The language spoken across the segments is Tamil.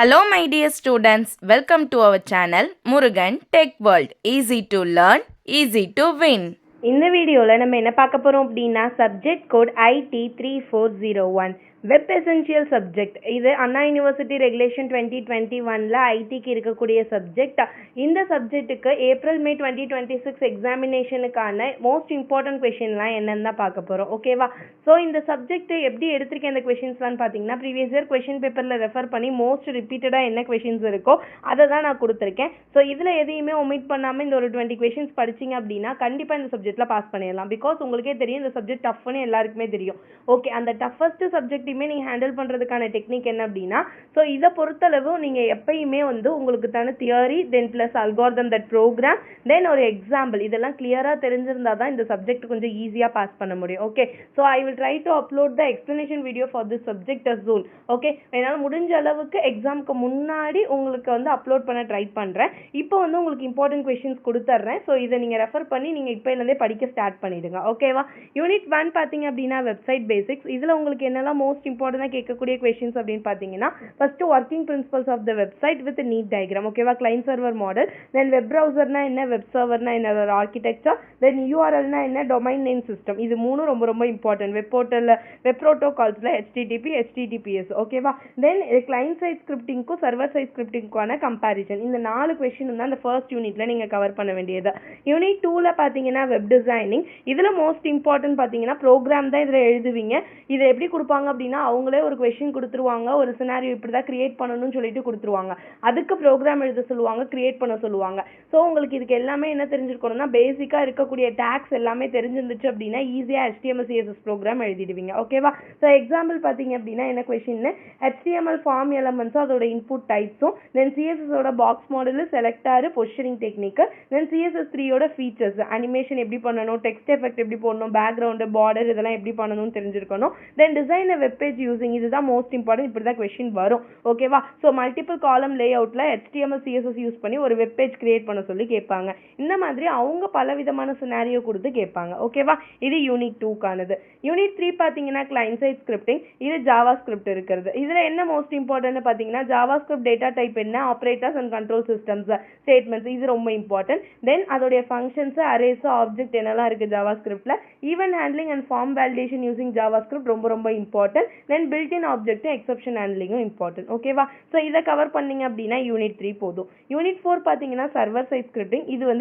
Hello my dear students, welcome to our channel Murugan Tech World. Easy to learn, easy to win. இந்த வீடியோவில் நம்ம என்ன பார்க்க போகிறோம் அப்படின்னா subject code IT3401 web essential subject. இது அண்ணா யூனிவர்சிட்டி ரெகுலேஷன் 2021 ஐடிக்கு இருக்கக்கூடிய சப்ஜெக்ட். இந்த சப்ஜெக்ட்டுக்கு ஏப்ரல் மே 2026 எக்ஸாமினேஷனுக்கான மோஸ்ட் இம்பார்ட்டன்ட் கொஷின்லாம் என்னென்னு தான் பார்க்க போகிறோம். ஓகேவா? ஸோ இந்த சப்ஜெக்ட் எப்படி எடுத்திருக்கேன் இந்த கொஷின்ஸ்லாம் பார்த்தீங்கன்னா ப்ரீவியஸ் இயர் கொஷின் பேப்பரில் ரெஃபர் பண்ணி மோஸ்ட் ரிப்பீட்டடாக என்ன கொஷின்ஸ் இருக்கோ அதை தான் நான் கொடுத்துருக்கேன். ஸோ இதில் எதையுமே ஒமிட் பண்ணாமல் இந்த ஒரு 20 கொஷின்ஸ் படிச்சிங்க அப்படின்னா கண்டிப்பாக இந்த சப்ஜெக்ட்டில் பாஸ் பண்ணிடலாம். பிகாஸ் உங்களுக்கே தெரியும் இந்த சப்ஜெக்ட் டஃப்னு எல்லாருக்குமே தெரியும். ஓகே, அந்த டஃபஸ்ட் சப்ஜெக்ட் நீங்கள் ஹேண்டில் பண்ணுறதுக்கான டெக்னிக் என்ன அப்படின்னா, ஸோ இதை பொறுத்தளவு நீங்கள் எப்பயுமே உங்களுக்கு தான theory then plus algorithm that program then ஒரு எக்ஸாம்பிள் இதெல்லாம் கிளியராக தெரிஞ்சிருந்தா தான் இந்த சப்ஜெக்ட் கொஞ்சம் ஈஸியாக பாஸ் பண்ண முடியும். Okay, so I will try to upload the explanation video for this subject as soon. Okay, என்னால் முடிஞ்ச அளவுக்கு எக்ஸாமுக்கு முன்னாடி உங்களுக்கு அப்லோட் பண்ண ட்ரை பண்ணுறேன். இப்போ உங்களுக்கு இம்பார்ட்டன்ட் கொஷின்ஸ் கொடுத்துட்றேன். ஸோ இதை நீங்கள் ரெஃபர் பண்ணி நீங்கள் இப்போலேருந்தே படிக்க ஸ்டார்ட் பண்ணிடுங்க. ஓகேவா? யூனிட் 1 பார்த்தீங்க அப்படின்னா வெப்சைட் பேசிக்ஸ். இதில் உங்களுக்கு என்னெல்லாம் மோஸ்ட் இம்பார்ட்டன்டாக கேட்கக்கூடிய கொஷின்ஸ் அப்படின்னு பார்த்தீங்கன்னா first working principles of the website with neat diagram. ஓகேவா? Client server model, then web ப்ரௌசர்னா என்ன, வெப் சர்வர்னா என்ன, ஆர்கிடெக்சர், தென் யூஆர்எல்னா என்ன, டொமைன் நேம் சிஸ்டம். இது மூணும் ரொம்ப ரொம்ப இம்பார்ட்டன்ட். வெப் போர்ட்டலில் வெப் ப்ரோட்டோகால்ஸில் HTTP HTTPS. ஓகேவா? தென் கிளைண்ட் சைட் ஸ்கிரிப்டிங்க்கும் சர்வர் சைட் ஸ்கிரிப்டிங்க்கான கம்பேரிசன். இந்த 4 கொஷின் தான் அந்த ஃபர்ஸ்ட் யூனிட்ல நீங்கள் கவர் பண்ண வேண்டியது. யூனிட் 2ல பார்த்தீங்கன்னா வெப் டிசைனிங். இதில் மோஸ்ட் இம்பார்ட்டன்ட் பார்த்தீங்கன்னா ப்ரோக்ராம் தான் இதில் எழுதுவீங்க. இதை எப்படி கொடுப்பாங்க அப்படின்னா அவங்களே ஒரு கொஷின் கொடுத்துருவாங்க, ஒரு சினாரியோ இப்படி தான் கிரியேட் பண்ணணும்னு சொல்லிட்டு கொடுத்துருவாங்க. அதுக்கு ப்ரோக்ராம் எழுத சொல்லுவாங்க, கிரியேட் பண்ண சொல்லுவாங்க. ஸோ உங்களுக்கு இதுக்கு எல்லாமே என்ன தெரிஞ்சிருக்கணும்னா பேசிக்காக இருக்கக்கூடிய டேக்ஸ் எல்லாமே தெரிஞ்சிருந்துச்சு அப்படின்னா ஈஸியாக HTML CSS ப்ரோக்ராம் எழுதிடுவீங்க. ஓகேவா? ஸோ எக்ஸாம்பிள் பார்த்தீங்க அப்படின்னா என்ன கொஷின், HTML ஃபார்ம் எலமெண்ட்ஸும் அதோட இன்புட் டைப்ஸும், தென் CSSோட பாக்ஸ் மாடலு, செலக்டாரு, பொசிஷனிங் டெக்னிக்கு, தென் CSS3யோட ஃபீச்சர்ஸ், அனிமேஷன் எப்படி பண்ணணும், டெக்ஸ்ட் எஃபெக்ட் எப்படி போடணும், பேக்ரவுண்டு, பார்டர் இதெல்லாம் எப்படி பண்ணணும்னு தெரிஞ்சிருக்கணும். தென் டிசைன் வெப் பேஜ் யூசிங். இதுதான் மோஸ்ட் இம்பார்ட்டன்ட். இப்படி தான் கொஷின் வரும். ஓகேவா? ஸோ மல்டிபிள் காலம் லே அவுட்ல HTML CSS யூஸ் பண்ணி ஒரு வெப் பேஜ் கிரியேட் பண்ண சொல்லி கேட்பாங்க. இந்த மாதிரி அவங்க பல விதமான சினாரியோ கொடுத்து கேட்பாங்க. ஓகேவா? இது யூனிட் 2க்கானது. யூனிட் 3 பார்த்தீங்கன்னா கிளைண்ட் சைட் ஸ்கிரிப்டிங். இது ஜாவா ஸ்கிரிப்ட் இருக்கிறது. இதில் என்ன மோஸ்ட் இம்பார்ட்டன்ட் பார்த்தீங்கன்னா ஜாவா ஸ்கிரிப்ட் டேட்டா டைப் என்ன, operators and control systems, statements. இது ரொம்ப இம்பார்ட்டன்ட். தென் அதோடைய ஃபங்க்ஷன்ஸ், அரேஸ், ஆப்ஜெக்ட் என்னெல்லாம் இருக்குது ஜாவா ஸ்கிரிப்ட்ல. Event handling and form validation using JavaScript ரொம்ப ரொம்ப important. Then built-in object exception ஹேண்ட்லிங்கும் இம்பார்ட்டன்ட். ஓகேவா? ஸோ இதை கவர் பண்ணீங்க அப்படின்னா யூனிட் 3 போதும். யூனிட் 4 பார்த்தீங்கன்னா சர்வர் சைட் ஸ்கிரிப்டிங். இது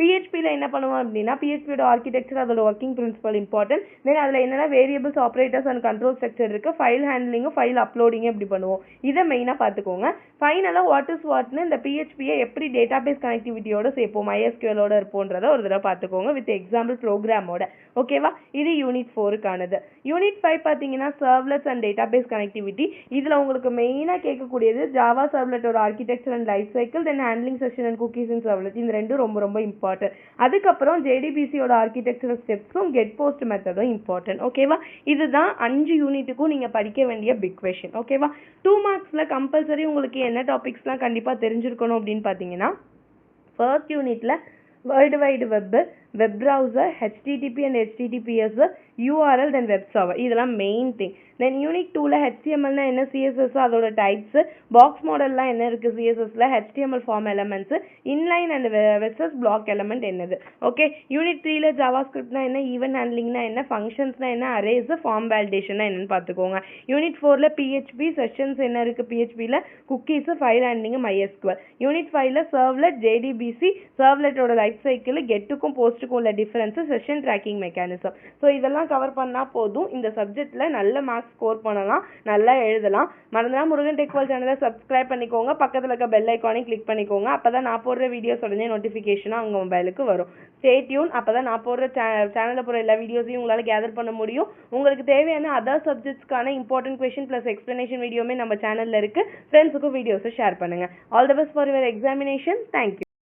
PHPல என்ன பண்ணுவோம் அப்படின்னா PHPயோட ஆர்கிடெக்சர், அதோட ஒர்க்கிங் பிரின்சிபல் இம்பார்ட்டன்ட். தென் அதில் என்னென்ன variables, operators and control structure இருக்குது, ஃபைல் ஹேண்ட்லிங்கும் ஃபைல் அப்லோடிங்கும் எப்படி பண்ணுவோம் இதை மெயினாக பார்த்துக்கோங்க. ஃபைனலாக வாட்னு இந்த PHPயை எப்படி டேட்டாபேஸ் கனெக்டிவிட்டியோட சேர்ப்போம், MySQLோட இருப்போன்றதை ஒரு தடவை பார்த்துக்கோங்க வித் எக்ஸாம்பிள் ப்ரோக்ராமோட. ஓகேவா? இது யூனிட் 4க்கானது. யூனிட் 5 பார்த்தீங்கன்னா சர்வ்லெட்ஸ் அண்ட் டேட்டாபேஸ் கனெக்டிவிட்டி. இதில் உங்களுக்கு மெயினாக கேட்கக்கூடியது ஜாவா சர்வ்லெட்டோட architecture and life cycle, then handling session and cookies in servlet. இந்த ரெண்டும் ரொம்ப ரொம்ப இம்பார்ட்டன்ட். அதுக்கப்புறம் JDBCயோட ஆர்கிடெக்சரல் ஸ்டெப்ஸும் கெட் போஸ்ட் மெத்தடும் இம்பார்ட்டன்ட். ஓகேவா? இதுதான் 5 யூனிட்டுக்கும் நீங்கள் படிக்க வேண்டிய பிக் கொஷின். ஓகேவா? 2 மார்க்ஸில் கம்பல்சரி உங்களுக்கு என்ன டாபிக்ஸ்லாம் கண்டிப்பாக தெரிஞ்சிருக்கணும் அப்படின்னு பார்த்தீங்கன்னா ஃபர்ஸ்ட் யூனிட்ல world wide web, web browser, HTTP and HTTPS, URL, then web server. இதெல்லாம் மெயின் திங். தென் யூனிட் 2ல HTMLனா என்ன, CSS அதோட டைப்ஸ், பாக்ஸ் மாடல்லாம் என்ன இருக்குது CSSல, HTML form elements, inline and versus block element என்னது. ஓகே, யூனிட் 3ல ஜாவா ஸ்கிரிப்ட்னா என்ன, ஈவென்ட் ஹேண்ட்லிங்னா என்ன, ஃபங்க்ஷன்ஸ்னா என்ன, அரேஸ், ஃபார்ம் வேலிடேஷன்னா என்னன்னு பார்த்துக்கோங்க. யூனிட் 4ல PHP செஷன்ஸ் என்ன இருக்குது, PHPல cookies, file handling, MySQL. Unit 5ல சர்வ்லெட், JDBC, சர்வ்லெட்டோட லைஃப் சைக்கிள், கெட்டுக்கும் போஸ்ட்டுக்கும் உள்ள difference, session tracking mechanism. So இதெல்லாம் கவர் பண்ணால் போதும். இந்த சப்ஜெக்ட்ல நல்ல மார்க்ஸ் ஸ்கோர் பண்ணலாம், நல்லா எழுதலாம். மறந்துடா முருகன் டெக் வேர்ல்ட் சேனலை சப்ஸ்கிரைப் பண்ணிக்கோங்க, பக்கத்தில் இருக்க பெல் ஐக்கானை கிளிக் பண்ணிக்கோங்க. அப்போ தான் நான் போடுற வீடியோஸ் உடனே நோட்டிஃபிகேஷனாக உங்கள் மொபைலுக்கு வரும். Stay tune. அப்போ தான் நான் போடுற சேனலில் போகிற எல்லா வீடியோஸையும் உங்களால் கேதர் பண்ண முடியும். உங்களுக்கு தேவையான அதர் சப்ஜெக்ட்ஸ்க்கான இம்பார்ட்டன்ட் கொஷின் ப்ளஸ் எக்ஸ்ப்ளனேஷன் வீடியோமே நம்ம சேனலில் இருக்குது. ஃப்ரெண்ட்ஸுக்கும் வீடியோஸை ஷேர் பண்ணுங்கள். All the best for your examination. Thank you.